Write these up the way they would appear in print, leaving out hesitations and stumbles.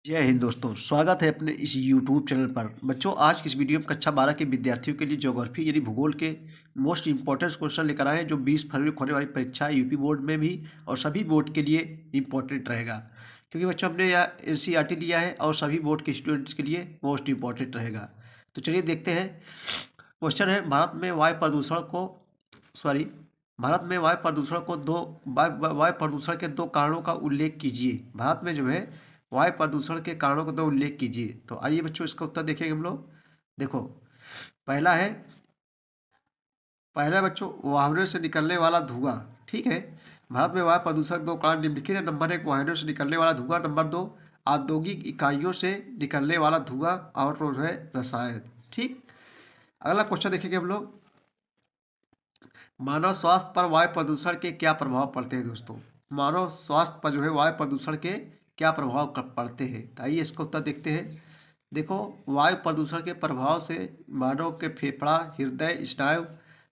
जय हिंद दोस्तों, स्वागत है अपने इस यूट्यूब चैनल पर। बच्चों, आज की इस वीडियो में कक्षा 12 के विद्यार्थियों के लिए ज्योग्राफी यानी भूगोल के मोस्ट इंपॉर्टेंट क्वेश्चन लेकर आए हैं, जो 20 फरवरी को होने वाली परीक्षा है यूपी बोर्ड में भी और सभी बोर्ड के लिए इम्पोर्टेंट रहेगा। क्योंकि बच्चों हमने यह एनसीईआरटी लिया है और सभी बोर्ड के स्टूडेंट्स के लिए मोस्ट इंपॉर्टेंट रहेगा। तो चलिए देखते हैं। क्वेश्चन है, भारत में वायु प्रदूषण को वायु प्रदूषण के दो कारणों का उल्लेख कीजिए। भारत में जो है वायु प्रदूषण के कारणों का दो उल्लेख कीजिए। तो आइए बच्चों, इसका उत्तर देखेंगे हम लोग। देखो, पहला है पहला बच्चों, वाहनों से निकलने वाला धुआं। ठीक है, भारत में वायु प्रदूषण के दो कारण निम्नलिखित है। नंबर 1, वाहनों से निकलने वाला धुआं। नंबर 2, औद्योगिक इकाइयों से निकलने वाला धुआं और जो है रसायन। ठीक, अगला क्वेश्चन देखेंगे हम लोग। मानव स्वास्थ्य पर वायु प्रदूषण के क्या प्रभाव पड़ते हैं दोस्तों? मानव स्वास्थ्य पर जो है वायु प्रदूषण के क्या प्रभाव पड़ते हैं? तो आइए इसका उत्तर देखते हैं। देखो, वायु प्रदूषण के प्रभाव से मानव के फेफड़ा, हृदय, स्नायु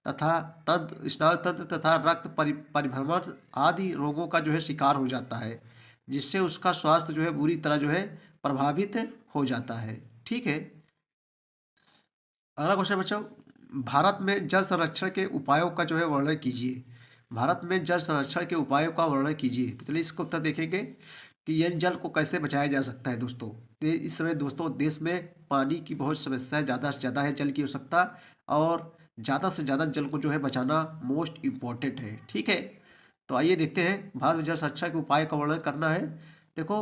तंत्र तथा रक्त परिभ्रमण आदि रोगों का जो है शिकार हो जाता है, जिससे उसका स्वास्थ्य जो है बुरी तरह जो है प्रभावित हो जाता है। ठीक है, अगला क्वेश्चन बच्चों, भारत में जल संरक्षण के उपायों का जो है वर्णन कीजिए। भारत में जल संरक्षण के उपायों का वर्णन कीजिए। तो चलिए इसको उत्तर देखेंगे कि यह जल को कैसे बचाया जा सकता है दोस्तों। तो इस समय दोस्तों देश में पानी की बहुत समस्या है, ज़्यादा से ज़्यादा है जल की आवश्यकता, और ज़्यादा से ज़्यादा जल को जो है बचाना मोस्ट इम्पॉर्टेंट है। ठीक है, तो आइए देखते हैं। भारत में जल संरक्षण के उपाय का वर्णन करना है। देखो,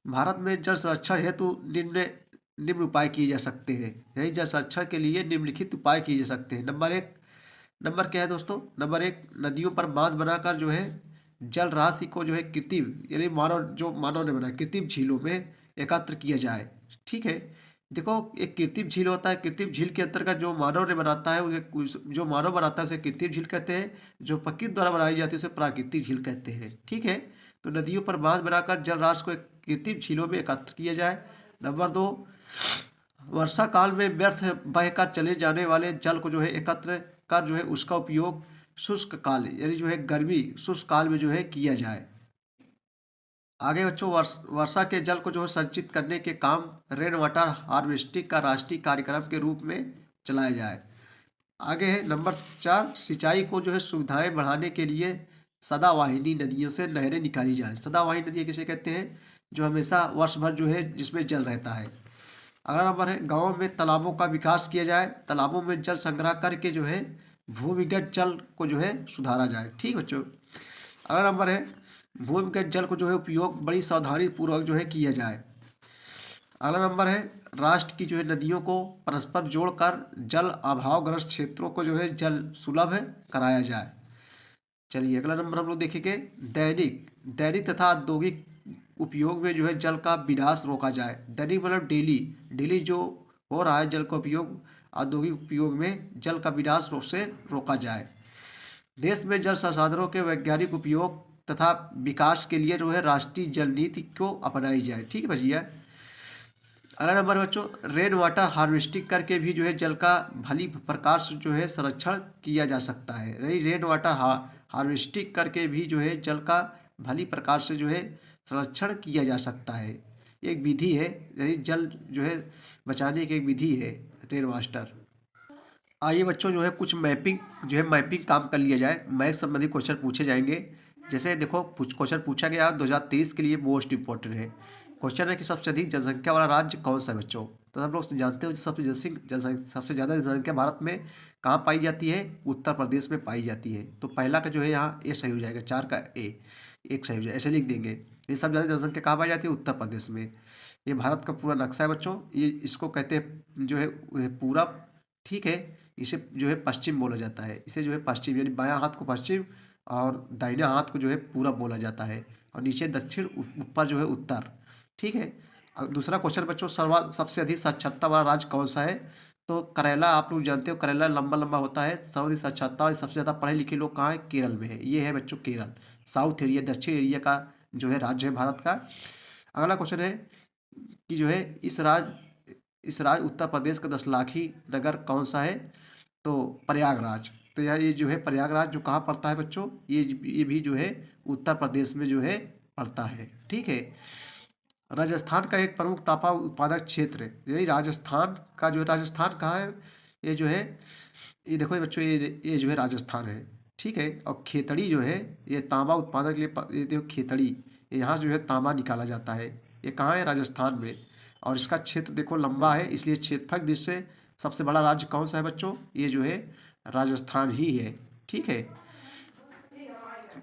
भारत में जल संरक्षण हेतु निम्न उपाय किए जा सकते हैं। यही जल संरक्षण के लिए निम्नलिखित उपाय किए जा सकते हैं। नंबर क्या है दोस्तों? नंबर 1, नदियों पर बांध बनाकर जो है जल राशि को जो है कृत्रिम यानी मानव ने बनाया कृत्रिम झीलों में एकत्र किया जाए। ठीक है, देखो, एक कृत्रिम झील होता है। कृत्रिम झील के अंतर्गत जो मानव ने बनाता है जो मानव बनाता है उसे कृत्रिम झील कहते हैं। जो प्रकृति द्वारा बनाई जाती है उसे प्राकृतिक झील कहते हैं। ठीक है, तो नदियों पर बांध बनाकर जल राशि को कृत्रिम झीलों में एकत्र किया जाए। नंबर 2, वर्षा काल में व्यर्थ बहकर चले जाने वाले जल को जो है एकत्र कर जो है उसका उपयोग शुष्क काल यानी जो है गर्मी शुष्क काल में जो है किया जाए। आगे बच्चों, वर्षा के जल को जो है संचित करने के काम रेन वाटर हार्वेस्टिंग का राष्ट्रीय कार्यक्रम के रूप में चलाया जाए। आगे है नंबर 4, सिंचाई को जो है सुविधाएं बढ़ाने के लिए सदावाहिनी नदियों से नहरें निकाली जाए। सदावाहिनी नदियाँ किसे कहते हैं? जो हमेशा वर्ष भर जो है जिसमें जल रहता है। अगला नंबर है, गाँव में तालाबों का विकास किया जाए। तालाबों में जल संग्रह करके जो है भूमिगत जल को जो है सुधारा जाए। ठीक बच्चों, अगला नंबर है, भूमिगत जल को जो है उपयोग बड़ी सावधानी पूर्वक जो है किया जाए। अगला नंबर है, राष्ट्र की जो है नदियों को परस्पर जोड़कर जल अभावग्रस्त क्षेत्रों को जो है जल सुलभ कराया जाए। चलिए अगला नंबर हम लोग देखेंगे, दैनिक दैनिक तथा औद्योगिक उपयोग में जो है जल का विनाश रोका जाए। दैनिक मतलब डेली डेली जो हो रहा है जल का उपयोग, औद्योगिक उपयोग में जल का विनाश से रोका जाए। देश में जल संसाधनों के वैज्ञानिक उपयोग तथा विकास के लिए जो है राष्ट्रीय जल नीति को अपनाई जाए। ठीक है भैया। अगला नंबर बच्चों, रेन वाटर हार्वेस्टिंग करके भी जो है जल का भली प्रकार से जो है संरक्षण किया जा सकता है। रेन वाटर हार्वेस्टिंग करके भी जो है जल का भली प्रकार से जो है संरक्षण किया जा सकता है। एक विधि है, यानी जल जो है बचाने की एक विधि है रेन वाटर। आइए बच्चों, जो है कुछ मैपिंग काम कर लिया जाए। मैथ संबंधी क्वेश्चन पूछे जाएंगे। जैसे देखो, कुछ क्वेश्चन पूछा गया 2023 के लिए मोस्ट इंपॉर्टेंट है। क्वेश्चन है कि सबसे अधिक जनसंख्या वाला राज्य कौन सा है बच्चों? तो हम लोग जानते हो सबसे ज़्यादा जनसंख्या भारत में कहाँ पाई जाती है? उत्तर प्रदेश में पाई जाती है। तो पहला का जो है यहाँ ए सही हो जाएगा, 4 का ए एक सही हो जाएगा, ऐसे लिख देंगे। ये सब ज़्यादा जनसंख्या कहाँ पाई जाती है? उत्तर प्रदेश में। ये भारत का पूरा नक्शा है बच्चों। ये इसको कहते हैं जो है पूरब। ठीक है, इसे जो है पश्चिम बोला जाता है। इसे जो है पश्चिम यानी बायां हाथ को पश्चिम और दाहिना हाथ को जो है पूरब बोला जाता है, और नीचे दक्षिण, ऊपर जो है उत्तर। ठीक है, दूसरा क्वेश्चन बच्चों, सबसे अधिक साक्षरता वाला राज्य कौन सा है? तो करेला, आप लोग जानते हो करेला लंबा लंबा होता है। सर्वाधिक साक्षरता और सबसे ज़्यादा पढ़े लिखे लोग कहाँ है? केरल में है। ये है बच्चों केरल, साउथ एरिया, दक्षिण एरिया का जो है राज्य है भारत का। अगला क्वेश्चन है कि जो है इस राज्य उत्तर प्रदेश का 10 लाखी नगर कौन सा है? तो प्रयागराज। तो ये जो है प्रयागराज जो कहाँ पड़ता है बच्चों? ये भी जो है उत्तर प्रदेश में जो है पड़ता है। ठीक है, राजस्थान का एक प्रमुख तांबा उत्पादक क्षेत्र है, यानी राजस्थान का जो है, राजस्थान कहाँ है, ये जो है, ये देखो ये बच्चों, ये जो है राजस्थान है, ठीक है। और खेतड़ी जो है, ये तांबा उत्पादन के लिए ये देखो खेतड़ी, ये यहाँ जो है तांबा निकाला जाता है, ये कहाँ है, राजस्थान में। और इसका क्षेत्र देखो लंबा है, इसलिए क्षेत्रफल दृष्टि से सबसे बड़ा राज्य कौन सा है बच्चों, ये जो है राजस्थान ही है, ठीक है।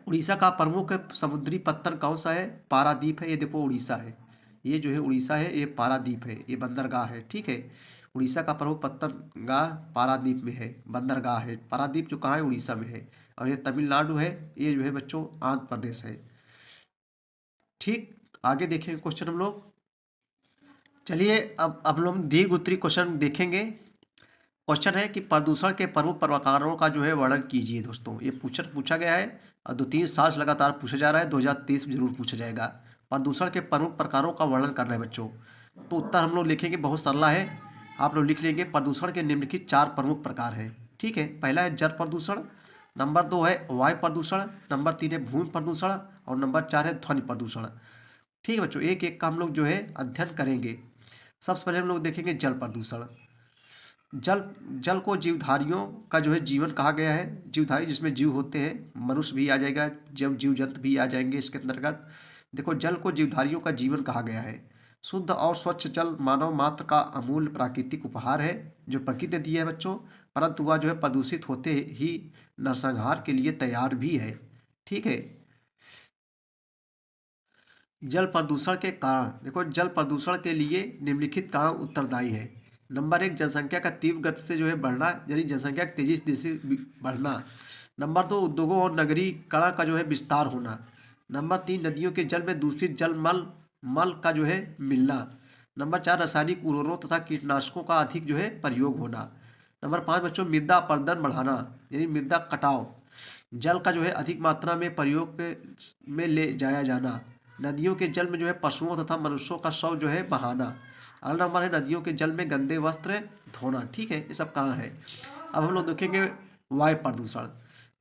उड़ीसा का प्रमुख समुद्री पत्तन कौन सा है, पारादीप है, ये देखो उड़ीसा है, ये जो है उड़ीसा है, ये पारादीप है, ये बंदरगाह है, ठीक है। उड़ीसा का प्रमुख पत्तनगाह पारादीप में है, बंदरगाह है, पारादीप जो कहाँ है, उड़ीसा में है। और ये तमिलनाडु है, ये जो है बच्चों आंध्र प्रदेश है, ठीक। आगे देखेंगे क्वेश्चन हम लोग। चलिए अब हम लोग दीर्घ उत्तरी क्वेश्चन देखेंगे। क्वेश्चन है कि प्रदूषण के प्रमुख प्रकारों का जो है वर्णन कीजिए दोस्तों, ये पूछा गया है और 2-3 साल से लगातार पूछा जा रहा है, 2023 में जरूर पूछा जाएगा। प्रदूषण के प्रमुख प्रकारों का वर्णन करना है बच्चों। तो उत्तर हम लोग लिखेंगे, बहुत सरल है, आप लोग लिख लेंगे। प्रदूषण के निम्नलिखित 4 प्रमुख प्रकार हैं, ठीक है। पहला है जल प्रदूषण, नंबर 2 है वायु प्रदूषण, नंबर 3 है भूमि प्रदूषण और नंबर 4 है ध्वनि प्रदूषण, ठीक है बच्चों। एक एक का हम लोग जो है अध्ययन करेंगे। सबसे पहले हम लोग देखेंगे जल प्रदूषण। जल जल को जीवधारियों का जो है जीवन कहा गया है। जीवधारी जिसमें जीव होते हैं, मनुष्य भी आ जाएगा, जब जीव जंतु भी आ जाएंगे इसके अंतर्गत। देखो जल को जीवधारियों का जीवन कहा गया है। शुद्ध और स्वच्छ जल मानव मात्र का अमूल्य प्राकृतिक उपहार है, जो प्रकृति ने दिया है बच्चों, परंतु वह जो है प्रदूषित होते ही नरसंहार के लिए तैयार भी है, ठीक है। जल प्रदूषण के कारण, देखो जल प्रदूषण के लिए निम्नलिखित कारण उत्तरदायी है। नंबर 1, जनसंख्या का तीव्र गति से जो है बढ़ना, यानी जनसंख्या तेजी से बढ़ना। नंबर 2, उद्योगों और नगरीकरण का जो है विस्तार होना। नंबर 3, नदियों के जल में दूषित जल मल मल का जो है मिलना। नंबर 4, रासायनिक उर्वरकों तथा कीटनाशकों का अधिक जो है प्रयोग होना। नंबर 5 बच्चों, मृदा अपरदन बढ़ाना, यानी मृदा कटाव, जल का जो है अधिक मात्रा में प्रयोग में ले जाया जाना। नदियों के जल में जो है पशुओं तथा मनुष्यों का शव जो है बहाना। अगला नंबर है नदियों के जल में गंदे वस्त्र धोना, ठीक है, ये सब कारण है। अब हम लोग देखेंगे वायु प्रदूषण।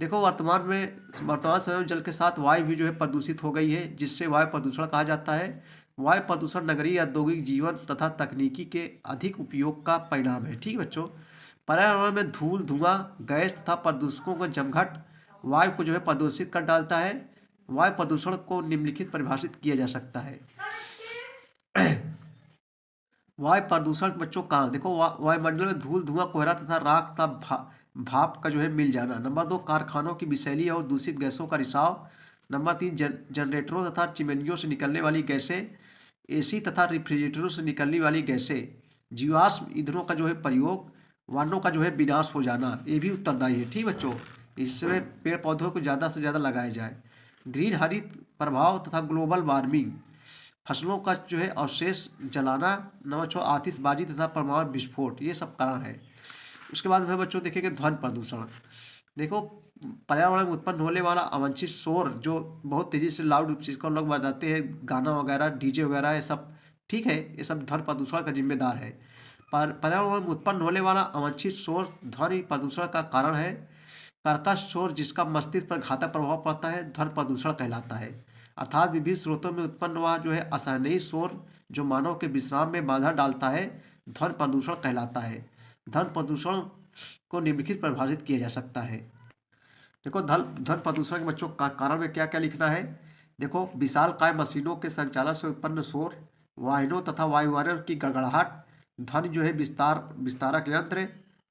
देखो वर्तमान समय में जल के साथ वायु भी जो है प्रदूषित हो गई है, जिससे वायु प्रदूषण कहा जाता है। वायु प्रदूषण नगरीय औद्योगिक जीवन तथा तकनीकी के अधिक उपयोग का परिणाम है, ठीक बच्चों। पर्यावरण में धूल, धुआं, गैस तथा प्रदूषकों का जमघट वायु को जो है प्रदूषित कर डालता है। वायु प्रदूषण को निम्नलिखित परिभाषित किया जा सकता है। वायु प्रदूषण के बच्चों कारण, देखो वायुमंडल में धूल, धुआं, कोहरा तथा राख तथा भाप का जो है मिल जाना। नंबर 2, कारखानों की विषैली और दूषित गैसों का रिसाव। नंबर 3, जनरेटरों तथा चिमनियों से निकलने वाली गैसें। एसी तथा रेफ्रिजरेटरों से निकलने वाली गैसें। जीवाश्म ईंधनों का जो है प्रयोग। वनों का जो है विनाश हो जाना, ये भी उत्तरदायी है, ठीक बच्चों। इसमें पेड़ पौधों को ज़्यादा से ज़्यादा लगाया जाए। ग्रीन हरित प्रभाव तथा ग्लोबल वार्मिंग, फसलों का जो है अवशेष जलाना। नंबर 6, आतिशबाजी तथा परमाणु विस्फोट, ये सब कारण है। उसके बाद में बच्चों देखेंगे ध्वनि प्रदूषण। देखो पर्यावरण में उत्पन्न होने वाला अवांछित शोर, जो बहुत तेजी से लाउड जिसको लोग बजाते हैं, गाना वगैरह, डीजे वगैरह, ये सब, ठीक है, ये सब ध्वनि प्रदूषण का जिम्मेदार है। पर पर्यावरण में उत्पन्न होने वाला अवांछित शोर ध्वनि प्रदूषण का कारण है। कर्कश शोर जिसका मस्तिष्क पर घातक प्रभाव पड़ता है ध्वनि प्रदूषण कहलाता है। अर्थात विभिन्न स्रोतों में उत्पन्न हुआ जो है असहनीय शोर, जो मानव के विश्राम में बाधा डालता है, ध्वनि प्रदूषण कहलाता है। ध्वनि प्रदूषण को निम्नलिखित परिभाषित किया जा सकता है। देखो ध्वनि प्रदूषण के बच्चों का कारण में क्या क्या लिखना है। देखो विशालकाय मशीनों के संचालन से उत्पन्न शोर, वाहनों तथा वायुयानों की गड़गड़ाहट, ध्वनि जो है विस्तारक यंत्र,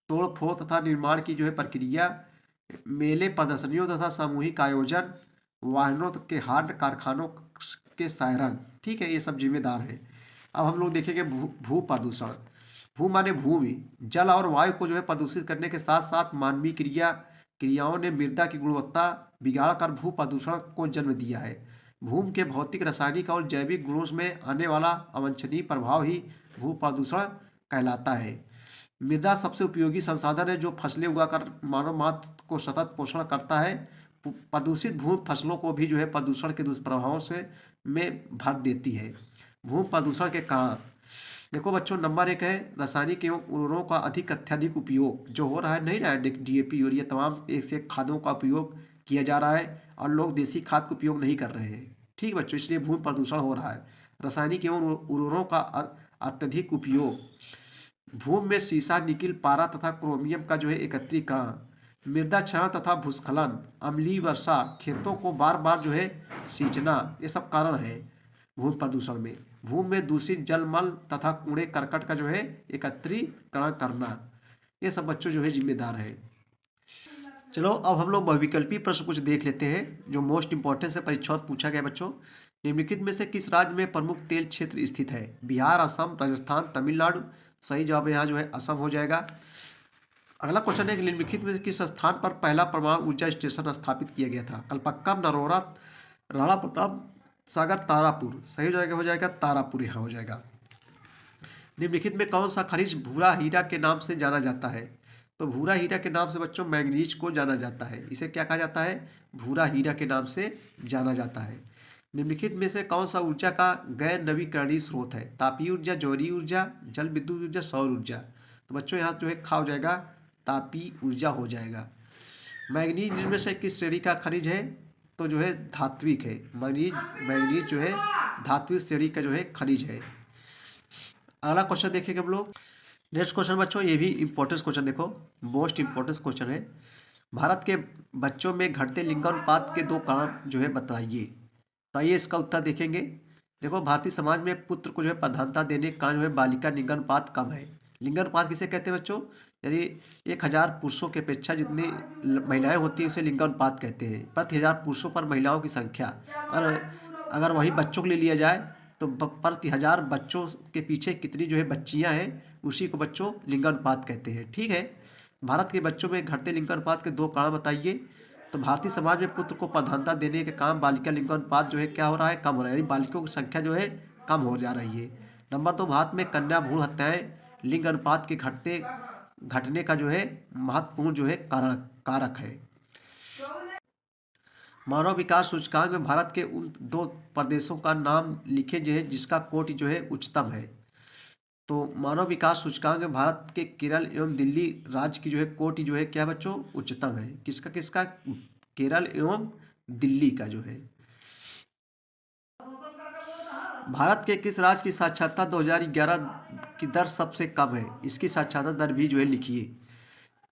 तोड़ फोड़ तथा निर्माण की जो है प्रक्रिया, मेले प्रदर्शनियों तथा सामूहिक आयोजन, वाहनों के हॉर्न, कारखानों के सायरन, ठीक है, ये सब जिम्मेदार है। अब हम लोग देखेंगे भू प्रदूषण। भू माने भूमि, जल और वायु को जो है प्रदूषित करने के साथ साथ मानवीय क्रियाओं ने मृदा की गुणवत्ता बिगाड़ कर भू प्रदूषण को जन्म दिया है। भूमि के भौतिक, रासायनिक और जैविक गुणों में आने वाला अवांछनीय प्रभाव ही भू प्रदूषण कहलाता है। मृदा सबसे उपयोगी संसाधन है, जो फसलें उगाकर मानव मात्र को सतत पोषण करता है। प्रदूषित भूमि फसलों को भी जो है प्रदूषण के दुष्प्रभावों से में भर देती है। भूमि प्रदूषण के कारण देखो बच्चों, नंबर 1 है रासायनिक एवं उर्वरकों का अत्यधिक उपयोग जो हो रहा है, नहीं रहा है, डीएपी और ये तमाम एक से एक खादों का उपयोग किया जा रहा है और लोग देसी खाद का उपयोग नहीं कर रहे हैं, ठीक बच्चों, इसलिए भूमि प्रदूषण हो रहा है। रासायनिक एवं उर्वरकों का अत्यधिक उपयोग, भूमि में सीसा, निकिल, पारा तथा क्रोमियम का जो है एकत्रीकरण, मृदा क्षरण तथा भूस्खलन, अम्लीय वर्षा, खेतों को बार बार जो है सींचना, ये सब कारण है भूमि प्रदूषण में। भूमि में दूषित जल, मल तथा कूड़े करकट का जो है एकत्रीकरण करना, ये सब बच्चों जो है जिम्मेदार है। चलो अब हम लोग बहुविकल्पी प्रश्न कुछ देख लेते हैं जो मोस्ट इंपॉर्टेंट है, परीक्षा में पूछा गया बच्चों। निम्नलिखित में से किस राज्य में प्रमुख तेल क्षेत्र स्थित है? बिहार, असम, राजस्थान, तमिलनाडु। सही जवाब यहाँ जो है असम हो जाएगा। अगला क्वेश्चन है कि निम्नलिखित में किस स्थान पर पहला परमाणु ऊर्जा स्टेशन स्थापित किया गया था? कलपक्कम, नरोरा, राणा प्रताप सागर, तारापुर। सही हो जाएगा तारापुर यहाँ हो जाएगा। निम्नलिखित में कौन सा खनिज भूरा हीरा के नाम से जाना जाता है? तो भूरा हीरा के नाम से बच्चों मैंगनीज को जाना जाता है। इसे क्या कहा जाता है? भूरा हीरा के नाम से जाना जाता है। निम्नलिखित में से कौन सा ऊर्जा का गैर नवीकरणीय स्रोत है? तापीय ऊर्जा, जौहरी ऊर्जा, जल विद्युत ऊर्जा, सौर ऊर्जा। तो बच्चों यहाँ जो है खा हो जाएगा तापीय ऊर्जा हो जाएगा। मैंगनीज निम्न में से किस श्रेणी का खनिज है? तो जो है धात्विक है। मैंगनीज जो है धात्विक श्रेणी का जो है खनिज है। अगला क्वेश्चन देखेंगे हम लोग। नेक्स्ट क्वेश्चन बच्चों, ये भी इंपॉर्टेंट क्वेश्चन देखो, मोस्ट इंपॉर्टेंट क्वेश्चन है। भारत के बच्चों में घटते लिंगानुपात के 2 कारण जो है बताइए। तो आइए इसका उत्तर देखेंगे। देखो, भारतीय समाज में पुत्र को जो है प्रधानता देने का कारण जो है बालिका लिंगानुपात कम है। लिंगानुपात किसे कहते हैं बच्चों? यानी 1000 पुरुषों की अपेक्षा जितनी महिलाएं होती हैं उसे लिंगानुपात कहते हैं। प्रति 1000 पुरुषों पर महिलाओं की संख्या। और अगर वही बच्चों के लिए लिया जाए तो प्रति 1000 बच्चों के पीछे कितनी जो है बच्चियां हैं, उसी को बच्चों लिंगानुपात कहते हैं। ठीक है, भारत के बच्चों में घटते लिंगानुपात के 2 कारण बताइए। तो भारतीय समाज में पुत्र को प्रधानता देने के कारण बालिका लिंगानुपात जो है क्या हो रहा है? कम हो रहा है, यानी बालिकाओं की संख्या जो है कम हो जा रही है। नंबर 2, भारत में कन्या भ्रूण हत्याएं लिंग अनुपात के घटने का जो है महत्वपूर्ण जो है कारक है। मानव विकास सूचकांक में भारत के उन 2 प्रदेशों का नाम लिखे जो है जिसका कोटि जो है उच्चतम है। तो मानव विकास सूचकांक में भारत के केरल एवं दिल्ली राज्य की जो है कोटि जो है क्या बच्चों? उच्चतम है। किसका किसका? केरल एवं दिल्ली का जो है। भारत के किस राज्य की साक्षरता 2011 की दर सबसे कम है? इसकी साक्षरता दर भी जो है लिखिए।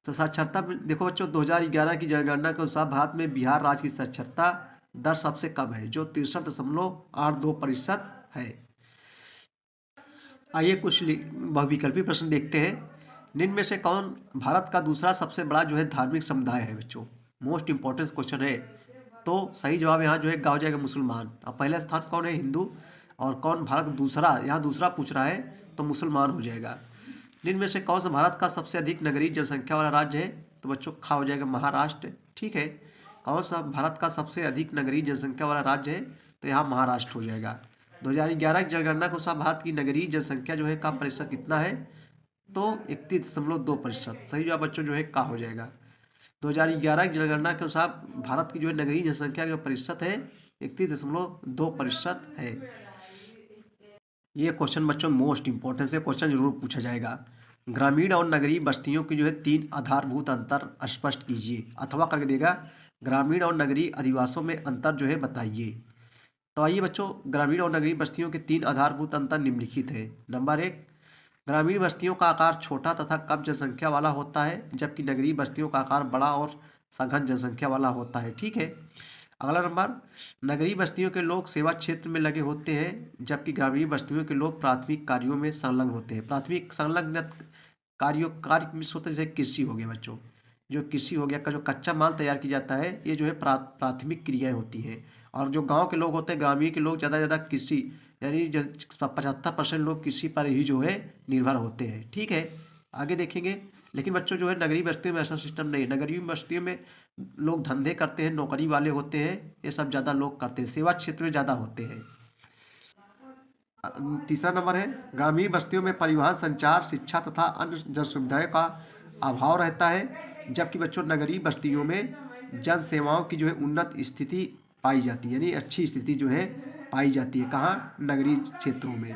तो साक्षरता देखो बच्चों, 2011 की जनगणना के अनुसार भारत में बिहार राज्य की साक्षरता दर सबसे कम है जो 63.82% है। आइए कुछ बहुविकल्पी प्रश्न देखते हैं। निम्न में से कौन भारत का दूसरा सबसे बड़ा जो है धार्मिक समुदाय है बच्चों? मोस्ट इंपॉर्टेंट क्वेश्चन है। तो सही जवाब यहाँ जो है हो जाएगा मुसलमान। अब पहला स्थान कौन है? हिंदू। और कौन भारत दूसरा, यहाँ दूसरा पूछ रहा है तो मुसलमान हो जाएगा। निम्न में से कौन सा भारत का सबसे अधिक नगरीय जनसंख्या वाला राज्य है? तो बच्चों खा हो जाएगा महाराष्ट्र। ठीक है, कौन सा भारत का सबसे अधिक नगरीय जनसंख्या वाला राज्य है? तो यहाँ महाराष्ट्र हो जाएगा। 2011 की जनगणना के अनुसार भारत की नगरीय जनसंख्या जो है का प्रतिशत कितना है? तो 31.2%। सही जवाब बच्चों जो है का हो जाएगा। 2011 की जनगणना के अनुसार भारत की जो है नगरीय जनसंख्या का प्रतिशत है 31.2% है। ये क्वेश्चन बच्चों मोस्ट इंपॉर्टेंट से क्वेश्चन जरूर पूछा जाएगा। ग्रामीण और नगरीय बस्तियों की जो है 3 आधारभूत अंतर स्पष्ट कीजिए। अथवा करके देगा, ग्रामीण और नगरीय अधिवासों में अंतर जो है बताइए। तो आइए बच्चों, ग्रामीण और नगरीय बस्तियों के 3 आधारभूत अंतर निम्नलिखित है। नंबर 1, ग्रामीण बस्तियों का आकार छोटा तथा कम जनसंख्या वाला होता है, जबकि नगरीय बस्तियों का आकार बड़ा और सघन जनसंख्या वाला होता है। ठीक है। अगला नंबर, नगरीय बस्तियों के लोग सेवा क्षेत्र में लगे होते हैं, जबकि ग्रामीण बस्तियों के लोग प्राथमिक कार्यों में संलग्न होते हैं। प्राथमिक संलग्न कार्य में होता है, जैसे कृषि हो गया बच्चों, जो कृषि हो गया का जो कच्चा माल तैयार किया जाता है, ये जो है प्राथमिक क्रियाएं होती हैं। और जो गांव के लोग होते हैं, ग्रामीण के लोग ज़्यादा से ज़्यादा कृषि, यानी 75% लोग कृषि पर ही जो है निर्भर होते हैं। ठीक है, आगे देखेंगे। लेकिन बच्चों जो है नगरीय बस्तियों में ऐसा सिस्टम नहीं है। नगरीय बस्तियों में लोग धंधे करते हैं, नौकरी वाले होते हैं, ये सब ज़्यादा लोग करते हैं, सेवा क्षेत्र में ज़्यादा होते हैं। तीसरा नंबर है, ग्रामीण बस्तियों में परिवहन, संचार, शिक्षा तथा अन्य जन सुविधाओं का अभाव रहता है, जबकि बच्चों नगरीय बस्तियों में जन सेवाओं की जो है उन्नत स्थिति पाई जाती है, यानी अच्छी स्थिति जो है पाई जाती है। कहाँ? नगरीय क्षेत्रों में।